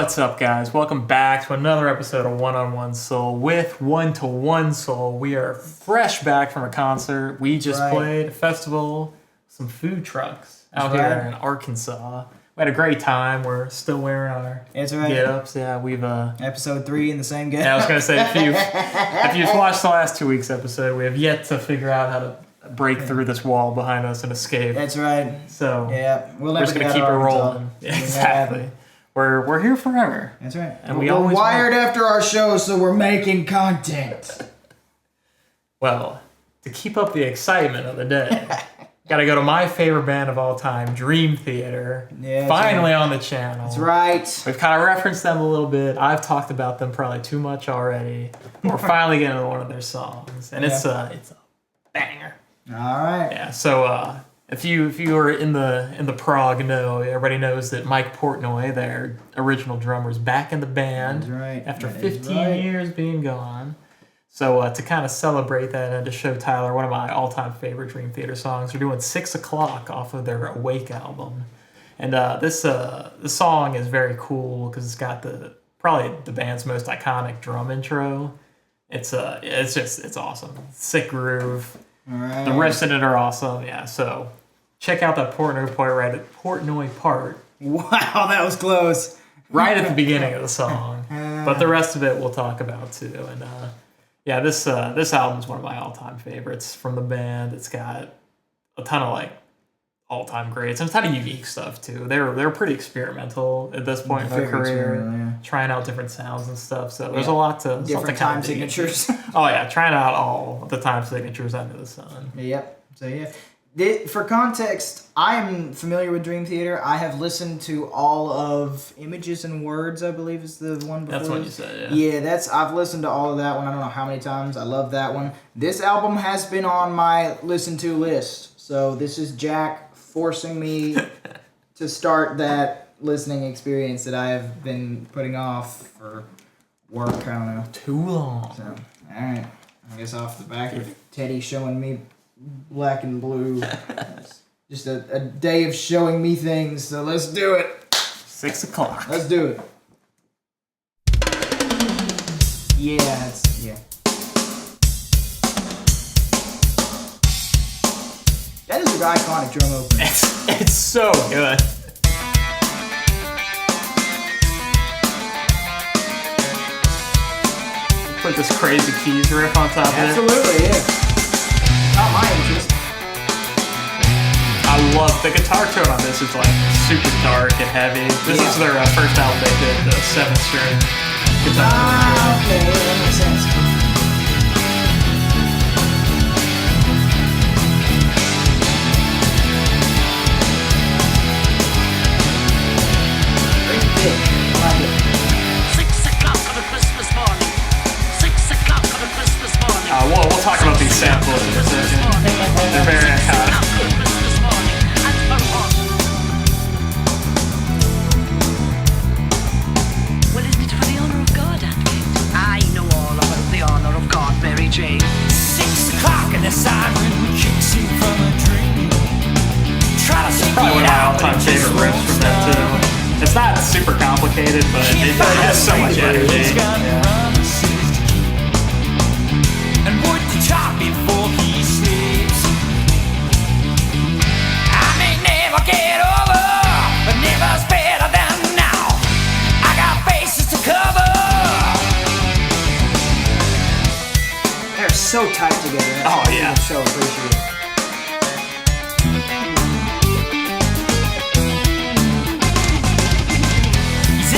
What's up, guys? Welcome back to another episode of 1on1Soul with 1to1Soul. We are fresh back from a concert. We just played a festival, some food trucks out here in Arkansas. We had a great time. We're still wearing our get-ups. Yeah, we've episode 3 in the same get. Yeah, I was gonna say if you've watched the last 2 weeks episode, we have yet to figure out how to break through this wall behind us and escape. That's right. So yeah, we're just gonna keep it rolling. Yeah, exactly. We're here forever. That's right. And we're wired after our show, so we're making content. Well, to keep up the excitement of the day, gotta go to my favorite band of all time, Dream Theater. Yeah, finally on the channel. That's right. We've kind of referenced them a little bit. I've talked about them probably too much already. We're finally getting to one of their songs, and it's a banger. All right. Yeah. So if you were in the prog know, everybody knows that Mike Portnoy, their original drummer, is back in the band. That's right. After 15 years being gone. So to kind of celebrate that and to show Tyler one of my all-time favorite Dream Theater songs, they're doing 6 O'Clock off of their Awake album. And this song is very cool because it's got probably the band's most iconic drum intro. It's awesome. Sick groove. Right. The riffs in it are awesome. Yeah, so check out that Portnoy part. Wow, that was close. Right at the beginning of the song. But the rest of it we'll talk about too. And yeah, this album is one of my all-time favorites from the band. It's got a ton of all-time greats and a ton of unique stuff too. They're pretty experimental at this point in their career, trying out different sounds and stuff. So there's a lot to different time signatures. Oh yeah, trying out all the time signatures under the sun. Yep. So yeah. For context, I'm familiar with Dream Theater. I have listened to all of Images and Words, I believe is the one before. That's what you said, yeah. Yeah, I've listened to all of that one. I don't know how many times. I love that one. This album has been on my listen to list. So this is Jack forcing me to start that listening experience that I have been putting off for work, I don't know. Too long. So, alright. I guess off the back of Teddy showing me black and blue. Just a day of showing me things, so let's do it. 6 O'Clock. Let's do it. Yeah. That is an iconic drum opener. It's so good. Put this crazy keys riff on top of it. Absolutely, yeah. Not my interest. I love the guitar tone on this. It's super dark and heavy. This is their first album they did, the 7-string guitar. Okay, that makes sense. We'll talk about these samples in a second. They're very iconic. Well, isn't it for the honor of God, Advocate? I know all about the honor of God, Mary Jane. 6 o'clock and the siren kicks in from a dream. Try to see Probably one of my all-time favorite riffs from them too. It's not super complicated, but it has so much energy. And would the chop before he sleeps. I may never get over, but never's better than now. I got faces to cover. They're so tight together. Oh yeah. So appreciate it.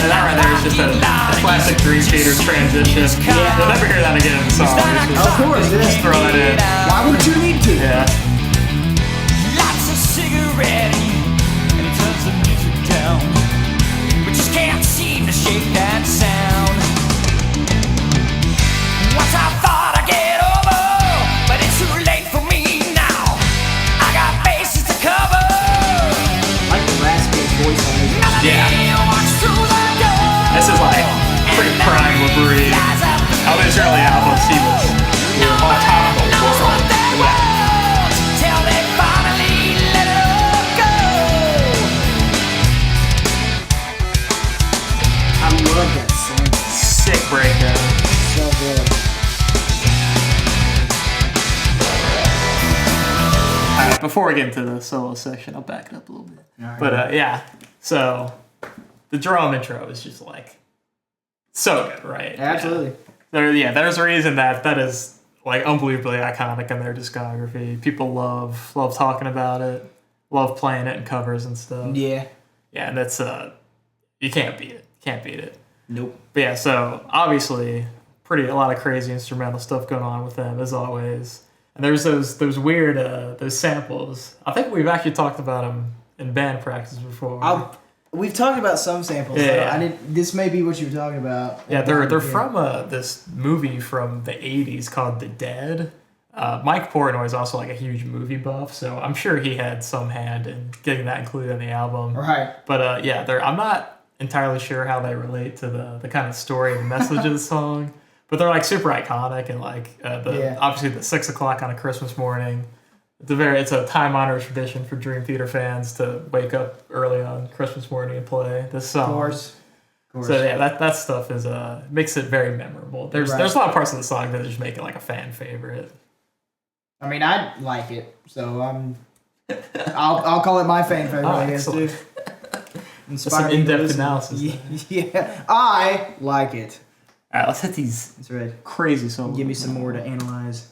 And that right there is just a classic Dream Theater transition. Yeah. You'll never hear that again in the song. Of course, Just throw it in. Why would you need to? Yeah. Lots of cigarette and he turns the music down. We just can't seem to shake that sound. Once I thought I'd get over, but it's too late for me now. I got bases to cover. I like the raspy voice on this. Yeah. This is pretty prime LaBrie. On his early albums, he was on top of the world. Till they finally let it all go. I'm before we get into the solo section, I'll back it up a little bit. Alright. But yeah, so the drum intro is just like so good, right? Absolutely. There's a reason that is like unbelievably iconic in their discography. People love talking about it, love playing it in covers and stuff. Yeah. Yeah, and that's you can't beat it. Can't beat it. Nope. But yeah, so obviously a lot of crazy instrumental stuff going on with them as always. And there's those weird those samples. I think we've actually talked about them in band practice before. We've talked about some samples. Yeah. This may be what you were talking about. Yeah, they're from this movie from the 80s called The Dead. Mike Portnoy is also like a huge movie buff, so I'm sure he had some hand in getting that included in the album. Right. But yeah, I'm not entirely sure how they relate to the kind of story and message of the song, but they're like super iconic and like obviously the 6 o'clock on a Christmas morning. It's a time-honored tradition for Dream Theater fans to wake up early on Christmas morning and play this song. Of course. So yeah, that stuff is makes it very memorable. There's a lot of parts of the song that just make it like a fan favorite. I mean, I like it, so I'll call it my fan favorite. I guess too. That's some in-depth analysis. Yeah, I like it. All right, let's hit these. That's right. Crazy songs. Give me some more to analyze.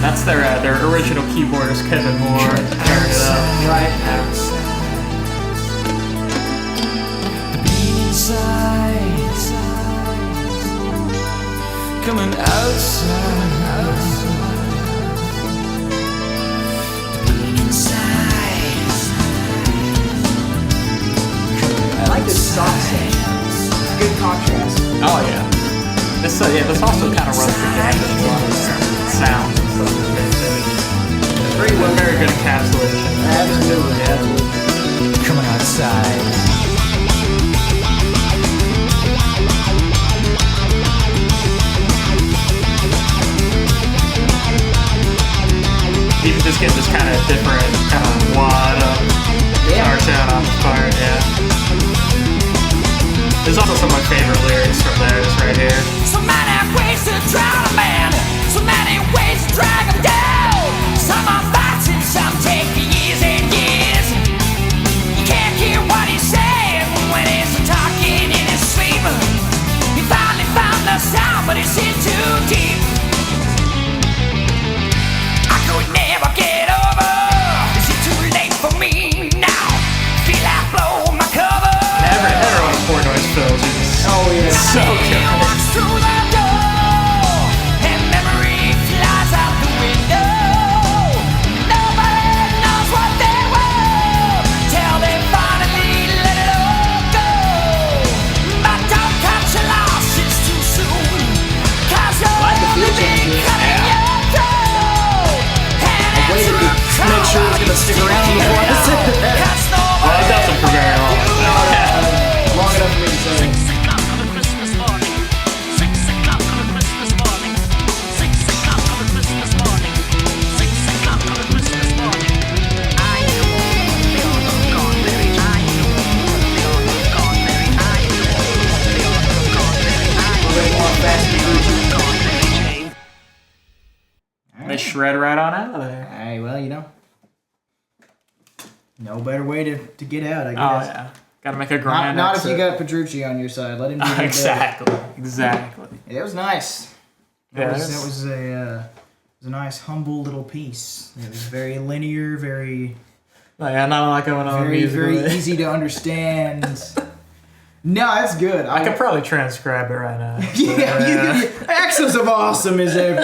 That's their original keyboardist Kevin Moore paired it up. Right. The beat inside, coming outside. The beat inside. I like this soft set. Good contrast. Oh yeah. This also kind of runs the gamut of a lot of sounds and stuff. Very good encapsulation. Absolutely, absolutely. Coming outside. You can just get this kind of different kind of wad of guitar sound on this part, yeah. There's also some of my favorite lyrics from there, just right here. So many ways to drown a man, so many ways to drag him down. Some are fights and some take years and years. You can't hear what he's saying when he's talking in his sleep. He finally found the sound, but it's in too deep. I could never get over. Is it too late for me now? Feel like blow my cover. Everyone Portnoy's fills is so good. Walks through the door, and memory flies out the window. Nobody knows what they want till they finally let it all go. But don't cut your losses too soon, 'cause you'll only be cutting your throat. And I waited to make sure it was gonna stick around before I said that. Well, it doesn't for very long. Long enough for me to say. 6 o'clock on a Christmas morning. 6 o'clock on a Christmas morning. 6 o'clock on a Christmas morning. 6 o'clock on a Christmas morning. I know the honor of God, Mary. I know the honor of God, Mary. I know the honor of God, Mary. I know A little more fast the honor of God, Mary Jane. They shred right on out of there. Hey, well, no better way to get out, I Oh guess. yeah. Gotta make a grand Not if you exit. got Petrucci on your side. Let him do it. Exactly. It was nice. Yeah, That was a nice, humble little piece. It was very linear, very, Yeah, not a lot going on very, musically. very easy to understand. No, that's good. I could probably transcribe it right now. Yeah, accents of awesome is there.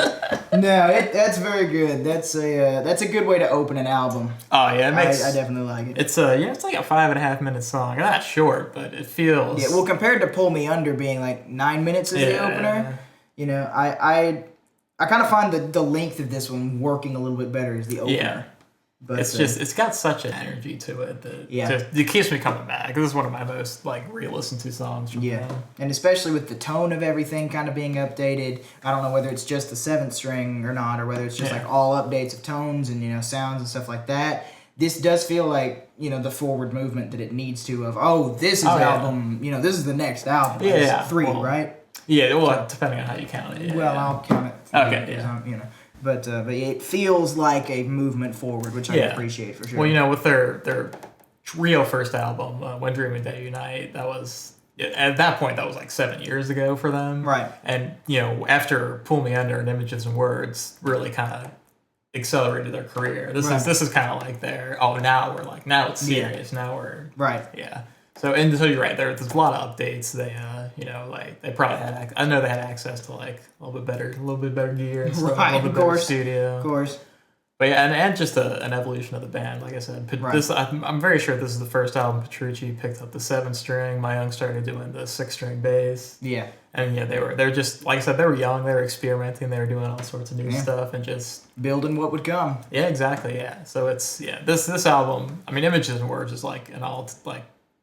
that's very good. That's a good way to open an album. Oh yeah, it makes. I definitely like it. It's it's like a 5.5 minute song. Not short, but it feels. Yeah, well, compared to "Pull Me Under" being like 9 minutes as the opener, I kind of find the length of this one working a little bit better as the opener. Yeah. But It's got such an energy to it that it keeps me coming back. This is one of my most re-listened to songs from them. And especially with the tone of everything kind of being updated. I don't know whether it's just the 7th string or not, or whether it's just like all updates of tones and sounds and stuff like that. This does feel like the forward movement that it needs to of this is album this is the next album. Yeah, 3, right? Yeah, well, depending on how you count it. Yeah, I'll count it. Okay, yeah. But it feels like a movement forward, which I appreciate for sure. Well, with their real first album, When Dreaming Day Unite, that was at that point that was like 7 years ago for them, right? And after Pull Me Under and Images and Words really kind of accelerated their career. This is kind of like their now it's serious. Now we're yeah. So you're right. There's a lot of updates. They they probably had. I know they had access to like a little bit better gear and stuff, a little bit better studio, of course. But yeah, and just an evolution of the band. Like I said, I'm very sure this is the first album Petrucci picked up the 7 string. My Young started doing the 6 string bass. Yeah. And they're just like I said, they were young. They were experimenting. They were doing all sorts of new stuff and just building what would come. Yeah, exactly. Yeah. So it's this album. I mean, Images and Words is like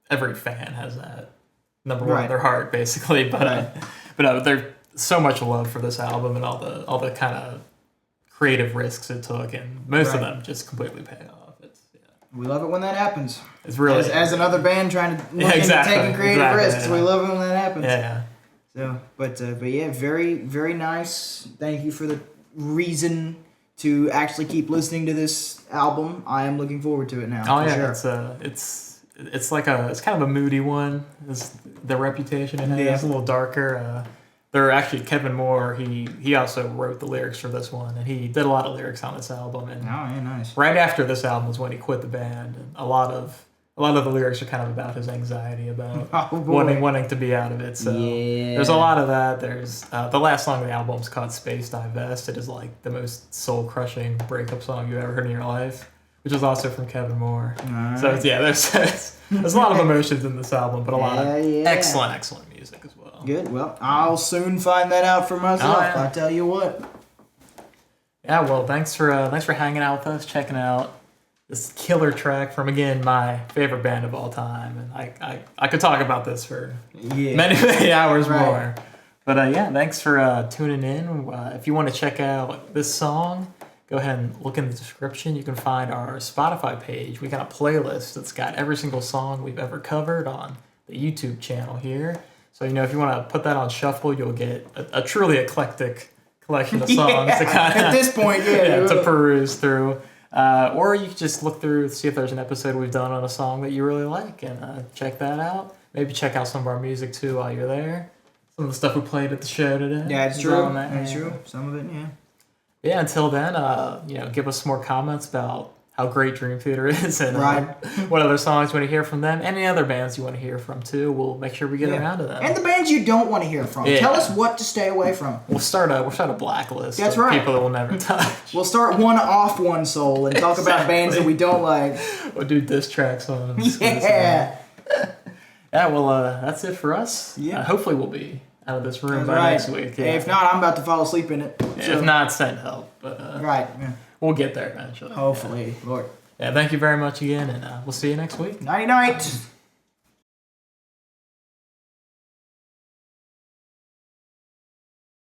every fan has that number one in their heart, basically. But there's so much love for this album and all the kind of creative risks it took, and most of them just completely pay off. We love it when that happens. It's really as another band trying to look into taking creative risks. Yeah. We love it when that happens. Yeah. So, but yeah, very very nice. Thank you for the reason to actually keep listening to this album. I am looking forward to it now. Oh yeah, sure. It's kind of a moody one. It's the reputation it has. It's a little darker. They're actually Kevin Moore. He also wrote the lyrics for this one, and he did a lot of lyrics on this album. And nice. Right after this album was when he quit the band, and a lot of the lyrics are kind of about his anxiety about wanting to be out of it. So there's a lot of that. There's the last song of the album is called Space Divest. It is like the most soul crushing breakup song you've ever heard in your life, which is also from Kevin Moore. Right. So there's a lot of emotions in this album, but a lot of excellent music as well. Good. Well, I'll soon find that out for myself. I tell you what. Yeah. Well, thanks for hanging out with us, checking out this killer track from again my favorite band of all time, and I could talk about this for many hours more. But thanks for tuning in. If you want to check out this song, go ahead and look in the description. You can find our Spotify page. We got a playlist that's got every single song we've ever covered on the YouTube channel here. So, if you want to put that on shuffle, you'll get a truly eclectic collection of songs to at this point, to peruse through. Or you can just look through, see if there's an episode we've done on a song that you really like, and check that out. Maybe check out some of our music, too, while you're there. Some of the stuff we played at the show today. Yeah, it's true. It's true. Some of it, yeah. Yeah, until then, give us some more comments about how great Dream Theater is and what other songs you want to hear from them. Any other bands you want to hear from, too. We'll make sure we get around to them. And the bands you don't want to hear from. Yeah. Tell us what to stay away from. We'll start a blacklist of people that we'll never touch. We'll start 1on1Soul and talk about bands that we don't like. We'll do diss tracks on them. Yeah. Yeah, well, that's it for us. Yeah. Hopefully we'll be out of this room by next week. Yeah. If not, I'm about to fall asleep in it. Yeah, if not, send help. But we'll get there eventually. Hopefully, Lord. Yeah, thank you very much again, and we'll see you next week. Nighty-night.